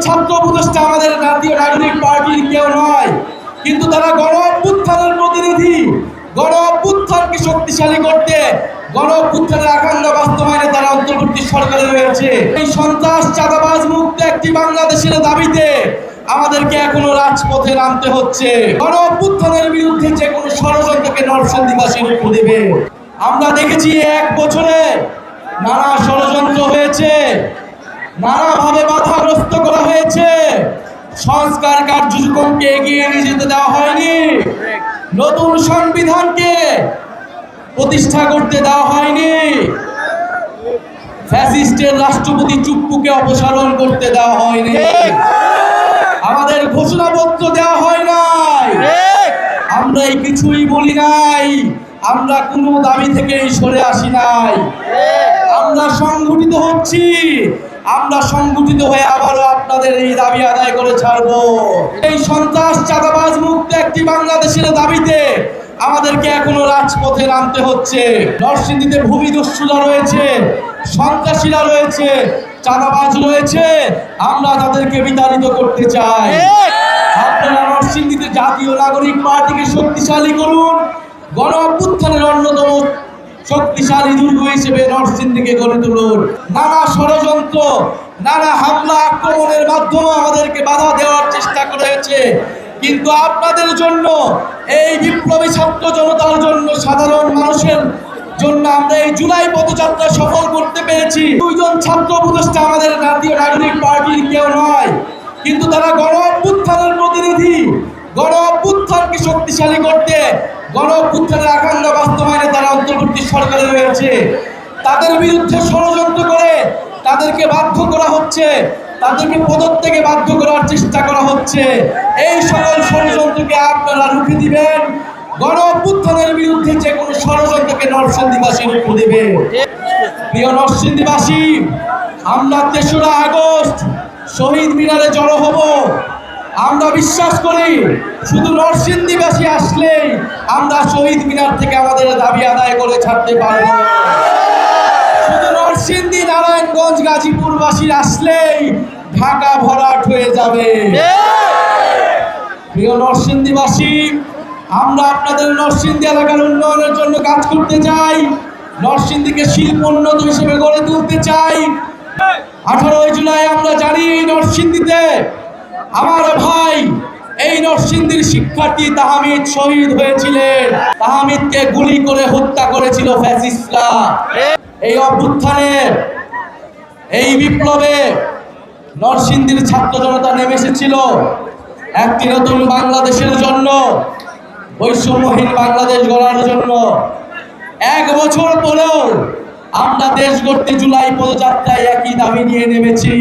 ছাত্র উপদেষ্টা আমাদের জাতীয় নাগরিক পার্টির কেউ নয়, কিন্তু তারা গণ অভ্যুত্থানের প্রতিনিধি। গণ অভ্যুত্থানকে শক্তিশালী করতে, গণ অভ্যুত্থানের আকাঙ্ক্ষা বাস্তবায়নে তারা অন্তর্বর্তী সরকারে রয়েছে। এই সন্ত্রাস চাঁদাবাজ মুক্ত একটি বাংলাদেশের দাবিতে আমাদেরকে এখনো রাজপথে নামতে হচ্ছে। গণ অভ্যুত্থানের বিরুদ্ধে যে কোনো ষড়যন্ত্রকে নরসিংদীবাসী রুখে দেবে। আমরা দেখেছি এক বছরে নানা ষড়যন্ত্র হয়েছে, নানাভাবে বাধাগ্রস্ত করা হয়েছে। সংস্কার কার্যক্রমকে এগিয়ে নিয়ে যেতে দেওয়া হয়নি, নতুন সংবিধানকে প্রতিষ্ঠা করতে দেওয়া হয়নি, ফ্যাসিস্টের রাষ্ট্রপতি চুপ্পুকে অপসারণ করতে দেওয়া হয়নি, আমাদের ঘোষণাপত্র দেওয়া হয় নাই, আমরা এই কিছুই বলি নাই, আমরা কোনো দাবি থেকেই সরে আসি নাই। আমরা সংগঠিত হচ্ছি, আমরা সংগঠিত হয়ে আবারও আপনাদের এই দাবি আদায় করে ছাড়বো। এই সন্ত্রাস চাঁদাবাজ মুক্ত একটি বাংলাদেশের দাবিতে আমাদেরকে এখনো রাজপথে নামতে হচ্ছে। নরসিংদীতে ভূমিদস্যুরা রয়েছে, সন্ত্রাসীরা রয়েছে, চাঁদাবাজ রয়েছে, আমরা তাদেরকে বিতাড়িত করতে চাই। আপনারা নরসিংদীতে জাতীয় নাগরিক পার্টিকে শক্তিশালী করুন, গণ অভ্যুত্থানের অন্যতম শক্তিশালী দুর্গ হিসেবে নরসিংদীকে গড়ে তুলুন। নানা ষড়যন্ত্র, নানা হামলা আক্রমণের মাধ্যমে আমাদেরকে বাধা দেওয়ার চেষ্টা করেছে, কিন্তু আপনাদের জন্য, এই বিপ্লবী ছাত্র জনতার জন্য, সাধারণ মানুষের জন্য আমরা এই জুলাই পদযাত্রা সফল করতে পেরেছি। দুইজন ছাত্র উপদেষ্টা আমাদের জাতীয় নাগরিক পার্টির কেউ নয়, কিন্তু তারা গণ অভ্যুত্থানের প্রতিনিধি। গণ অভ্যুত্থানকে শক্তিশালী করতে, গণ অভ্যুত্থানের আকাঙ্ক্ষা বাস্তবায়নে তারা অন্তর্বর্তী সরকারে রয়েছে। তাদের বিরুদ্ধে ষড়যন্ত্র করে তাদেরকে বাধ্য করা হচ্ছে, তাদেরকে পদত্যাগে বাধ্য করার চেষ্টা করা হচ্ছে। এই সকল ষড়যন্ত্রকে আপনারা রুখে দিবেন। গণ অভ্যুত্থানের বিরুদ্ধে যে কোনো ষড়যন্ত্রকে নরসিংদীবাসী রুখে দেবে। প্রিয় নরসিংদীবাসী, আমরা ৩রা আগস্ট শহীদ মিনারে জড়ো হব। আমরা বিশ্বাস করি শুধু নরসিংদীবাসী আসলেই আমরা শহীদ মিনার থেকে আমাদের দাবি আদায় করে ছাড়তে পারব। শুধু নরসিংদী, নারায়ণগঞ্জ, গাজীপুরবাসী আসলেই ঢাকা ভরাট হয়ে যাবে। প্রিয় নরসিংদীবাসী, আমরা আপনাদের নরসিংদী এলাকার উন্নয়নের জন্য কাজ করতে চাই, নরসিংদীকে শিল্পোন্নত হিসেবে গড়ে তুলতে চাই। 18 জুলাই আমরা জানি নরসিংদীতে আমার ভাই, এই নরসিংদীর শিক্ষার্থী তাহমিদ শহীদ হয়েছিলেন। তাহমিদকে গুলি করে হত্যা করেছিল ফ্যাসিস্টরা। এই অভ্যুত্থানে, এই বিপ্লবে নরসিংদীর ছাত্র জনতা নেমে এসেছিল একটি নতুন বাংলাদেশের জন্য, বৈষম্যহীন বাংলাদেশ গড়ার জন্য। 1 বছর পরেও আমরা দেশ গড়তে জুলাই পদযাত্রায় একই দাবি নিয়ে নেমেছি।